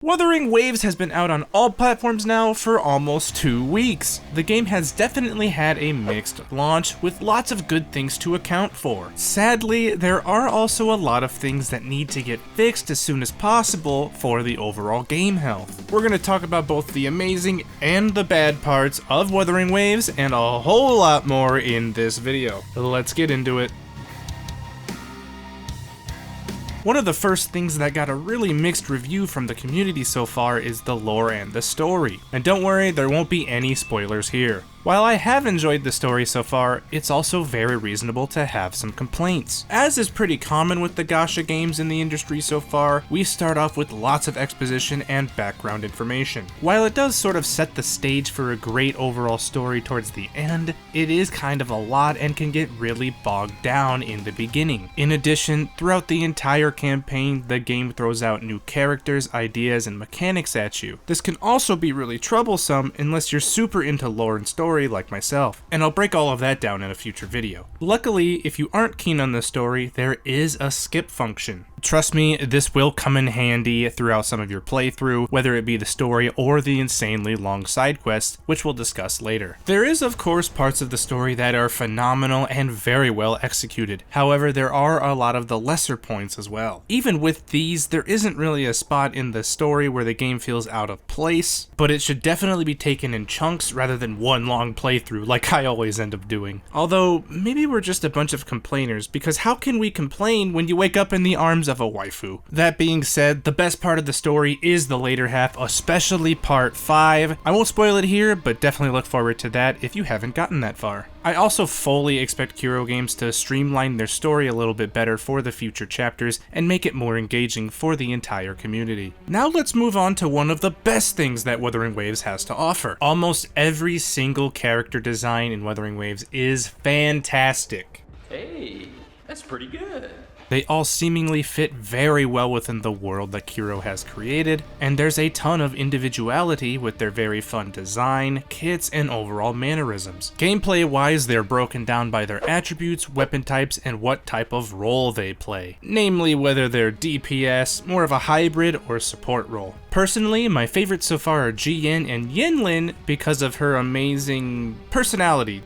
Wuthering Waves has been out on all platforms now for almost 2 weeks. The game has definitely had a mixed launch with lots of good things to account for. Sadly, there are also a lot of things that need to get fixed as soon as possible for the overall game health. We're going to talk about both the amazing and the bad parts of Wuthering Waves and a whole lot more in this video. Let's get into it. One of the first things that got a really mixed review from the community so far is the lore and the story. And don't worry, there won't be any spoilers here. While I have enjoyed the story so far, it's also very reasonable to have some complaints. As is pretty common with the gacha games in the industry so far, we start off with lots of exposition and background information. While it does sort of set the stage for a great overall story towards the end, it is kind of a lot and can get really bogged down in the beginning. In addition, throughout the entire campaign, the game throws out new characters, ideas, and mechanics at you. This can also be really troublesome unless you're super into lore and story like myself, and I'll break all of that down in a future video. Luckily, if you aren't keen on the story, there is a skip function. Trust me, this will come in handy throughout some of your playthrough, whether it be the story or the insanely long side quests, which we'll discuss later. There is of course parts of the story that are phenomenal and very well executed. However, there are a lot of the lesser points as well. Even with these, there isn't really a spot in the story where the game feels out of place, but it should definitely be taken in chunks rather than one long playthrough like I always end up doing. Although, maybe we're just a bunch of complainers, because how can we complain when you wake up in the arms of a waifu? That being said, the best part of the story is the later half, especially part 5. I won't spoil it here, but definitely look forward to that if you haven't gotten that far. I also fully expect Kiro Games to streamline their story a little bit better for the future chapters and make it more engaging for the entire community. Now let's move on to one of the best things that Wuthering Waves has to offer. Almost every single character design in Wuthering Waves is fantastic. Hey, that's pretty good. They all seemingly fit very well within the world that Kiro has created, and there's a ton of individuality with their very fun design, kits, and overall mannerisms. Gameplay-wise, they're broken down by their attributes, weapon types, and what type of role they play. Namely, whether they're DPS, more of a hybrid, or support role. Personally, my favorites so far are Ji-Yin and Yin-Lin because of her amazing personality.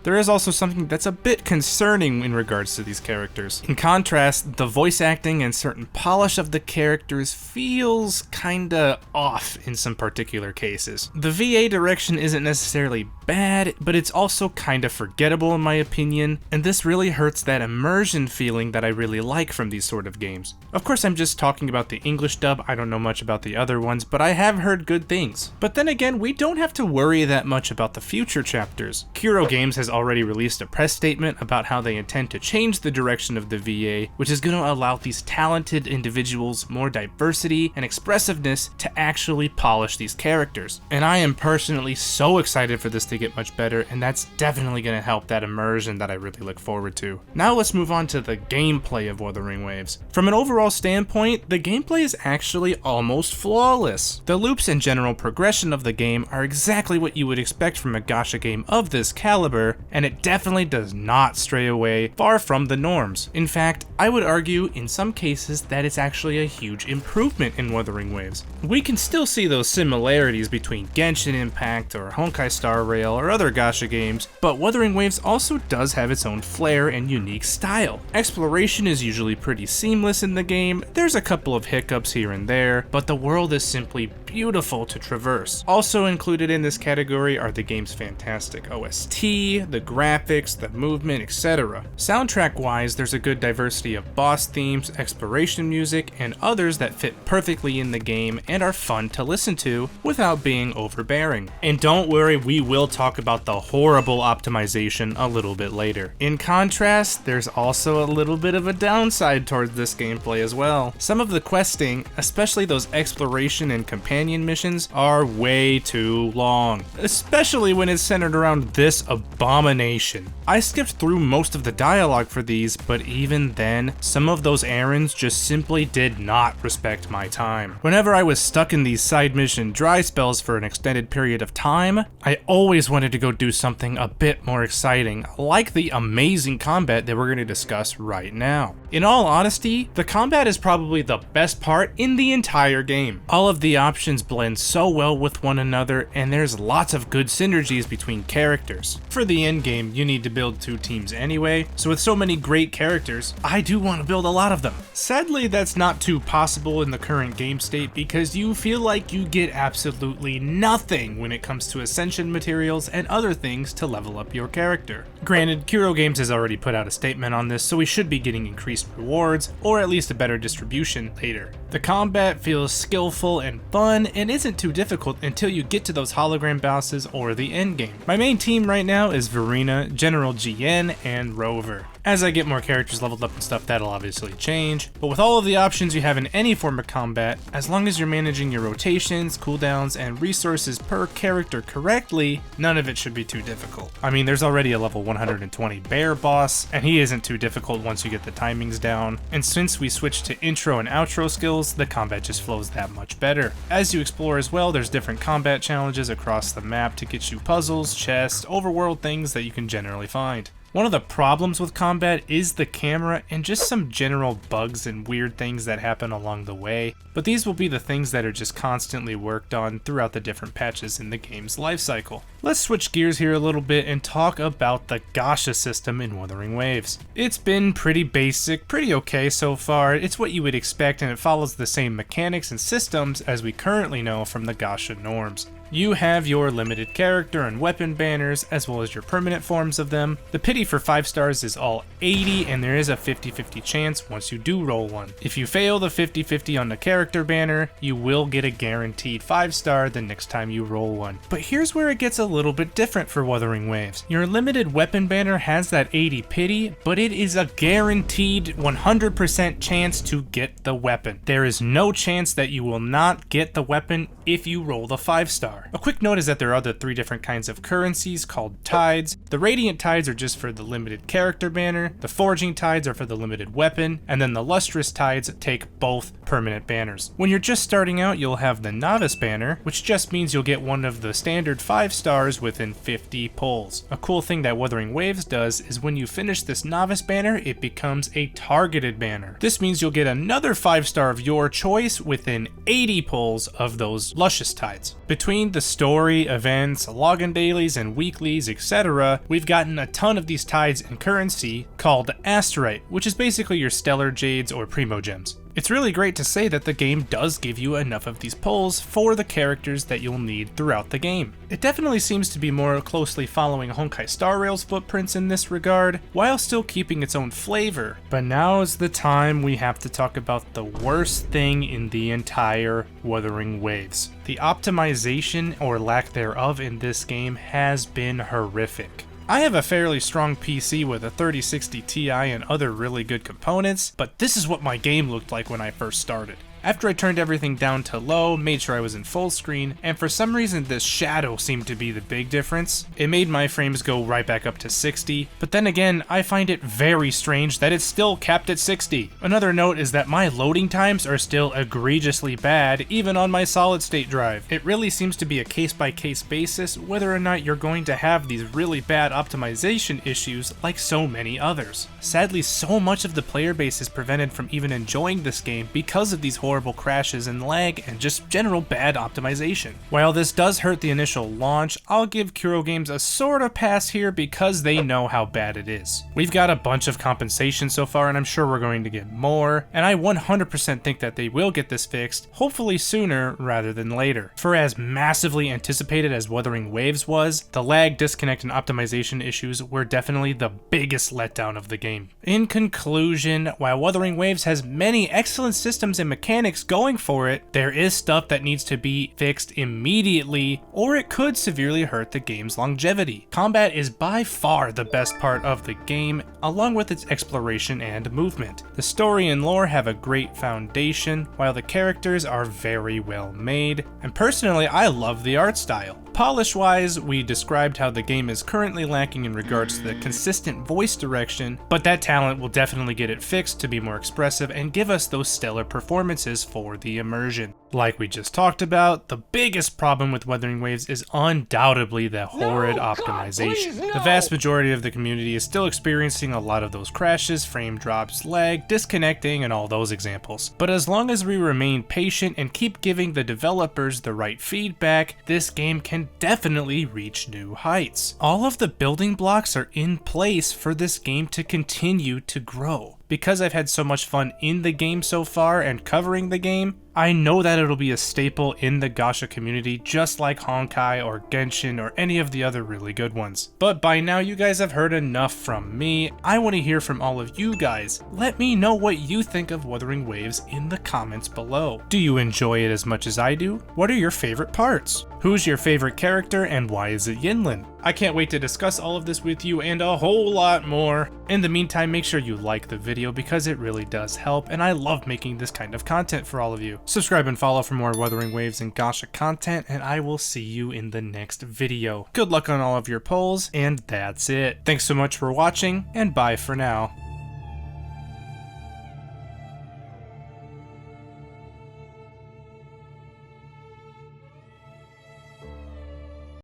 There is also something that's a bit concerning in regards to these characters. In contrast, the voice acting and certain polish of the characters feels kinda off in some particular cases. The VA direction isn't necessarily bad, but it's also kinda forgettable in my opinion, and this really hurts that immersion feeling that I really like from these sort of games. Of course, I'm just talking about the English dub, I don't know much about the other ones, but I have heard good things. But then again, we don't have to worry that much about the future chapters. Kiro Games has already released a press statement about how they intend to change the direction of the VA, which is going to allow these talented individuals more diversity and expressiveness to actually polish these characters. And I am personally so excited for this to get much better, and that's definitely going to help that immersion that I really look forward to. Now let's move on to the gameplay of Wuthering Waves. From an overall standpoint, the gameplay is actually almost flawless. The loops and general progression of the game are exactly what you would expect from a gacha game of this caliber, and it definitely does not stray away far from the norms. In fact, I would argue in some cases that it's actually a huge improvement in Wuthering Waves. We can still see those similarities between Genshin Impact or Honkai Star Rail or other gacha games, but Wuthering Waves also does have its own flair and unique style. Exploration is usually pretty seamless in the game, there's a couple of hiccups here and there, but the world is simply beautiful to traverse. Also included in this category are the game's fantastic OST, the graphics, the movement, etc. Soundtrack-wise, there's a good diversity of boss themes, exploration music, and others that fit perfectly in the game and are fun to listen to without being overbearing. And don't worry, we will talk about the horrible optimization a little bit later. In contrast, there's also a little bit of a downside towards this gameplay as well. Some of the questing, especially those exploration and companion companion missions are way too long, especially when it's centered around this abomination. I skipped through most of the dialogue for these, but even then, some of those errands just simply did not respect my time. Whenever I was stuck in these side mission dry spells for an extended period of time, I always wanted to go do something a bit more exciting, like the amazing combat that we're going to discuss right now. In all honesty, the combat is probably the best part in the entire game. All of the options blend so well with one another, and there's lots of good synergies between characters. For the end game, you need to build 2 teams anyway, so with so many great characters, I do want to build a lot of them. Sadly, that's not too possible in the current game state because you feel like you get absolutely nothing when it comes to ascension materials and other things to level up your character. Granted, Kuro Games has already put out a statement on this, so we should be getting increased rewards, or at least a better distribution later. The combat feels skillful and fun, and isn't too difficult until you get to those hologram bosses or the endgame. My main team right now is Verena, General GN, and Rover. As I get more characters leveled up and stuff, that'll obviously change, but with all of the options you have in any form of combat, as long as you're managing your rotations, cooldowns, and resources per character correctly, none of it should be too difficult. I mean, there's already a level 120 bear boss, and he isn't too difficult once you get the timings down, and since we switched to intro and outro skills, the combat just flows that much better. As you explore as well, there's different combat challenges across the map to get you puzzles, chests, overworld things that you can generally find. One of the problems with combat is the camera and just some general bugs and weird things that happen along the way, but these will be the things that are just constantly worked on throughout the different patches in the game's lifecycle. Let's switch gears here a little bit and talk about the Gacha system in Wuthering Waves. It's been pretty basic, pretty okay so far. It's what you would expect, and it follows the same mechanics and systems as we currently know from the Gacha norms. You have your limited character and weapon banners, as well as your permanent forms of them. The pity for 5 stars is all 80, and there is a 50-50 chance once you do roll one. If you fail the 50-50 on the character banner, you will get a guaranteed 5 star the next time you roll one. But here's where it gets a little bit different for Wuthering Waves. Your limited weapon banner has that 80 pity, but it is a guaranteed 100% chance to get the weapon. There is no chance that you will not get the weapon if you roll the 5 star. A quick note is that there are the 3 different kinds of currencies called tides. The radiant tides are just for the limited character banner, the forging tides are for the limited weapon, and then the lustrous tides take both permanent banners. When you're just starting out, you'll have the novice banner, which just means you'll get one of the standard 5 stars within 50 pulls. A cool thing that Wuthering Waves does is when you finish this novice banner, it becomes a targeted banner. This means you'll get another 5 star of your choice within 80 pulls of those luscious tides. Between the story, events, login dailies, and weeklies, etc., we've gotten a ton of these tides and currency called Asterite, which is basically your stellar jades or primo gems. It's really great to say that the game does give you enough of these pulls for the characters that you'll need throughout the game. It definitely seems to be more closely following Honkai Star Rail's footprints in this regard, while still keeping its own flavor. But now is the time we have to talk about the worst thing in the entire Wuthering Waves. The optimization, or lack thereof, in this game has been horrific. I have a fairly strong PC with a 3060 Ti and other really good components, but this is what my game looked like when I first started. After I turned everything down to low, made sure I was in full screen, and for some reason this shadow seemed to be the big difference, it made my frames go right back up to 60, but then again, I find it very strange that it's still capped at 60. Another note is that my loading times are still egregiously bad, even on my solid state drive. It really seems to be a case-by-case basis whether or not you're going to have these really bad optimization issues like so many others. Sadly, so much of the player base is prevented from even enjoying this game because of these horrible crashes and lag and just general bad optimization. While this does hurt the initial launch, I'll give Kuro Games a sort of pass here because they know how bad it is. We've got a bunch of compensation so far, and I'm sure we're going to get more, and I 100% think that they will get this fixed, hopefully sooner rather than later. For as massively anticipated as Wuthering Waves was, the lag, disconnect, and optimization issues were definitely the biggest letdown of the game. In conclusion, while Wuthering Waves has many excellent systems and mechanics mechanics going for it, there is stuff that needs to be fixed immediately, or it could severely hurt the game's longevity. Combat is by far the best part of the game, along with its exploration and movement. The story and lore have a great foundation, while the characters are very well made, and personally I love the art style. Polish-wise, we described how the game is currently lacking in regards to the consistent voice direction, but that talent will definitely get it fixed to be more expressive and give us those stellar performances for the immersion. Like we just talked about, the biggest problem with Wuthering Waves is undoubtedly the horrid optimization. The vast majority of the community is still experiencing a lot of those crashes, frame drops, lag, disconnecting, and all those examples. But as long as we remain patient and keep giving the developers the right feedback, this game can definitely reach new heights. All of the building blocks are in place for this game to continue to grow. Because I've had so much fun in the game so far and covering the game, I know that it'll be a staple in the gacha community just like Honkai or Genshin or any of the other really good ones. But by now you guys have heard enough from me. I want to hear from all of you guys. Let me know what you think of Wuthering Waves in the comments below. Do you enjoy it as much as I do? What are your favorite parts? Who's your favorite character and why is it Yinlin? I can't wait to discuss all of this with you and a whole lot more. In the meantime, make sure you like the video because it really does help, and I love making this kind of content for all of you. Subscribe and follow for more Wuthering Waves and gacha content, and I will see you in the next video. Good luck on all of your polls, and that's it. Thanks so much for watching, and bye for now.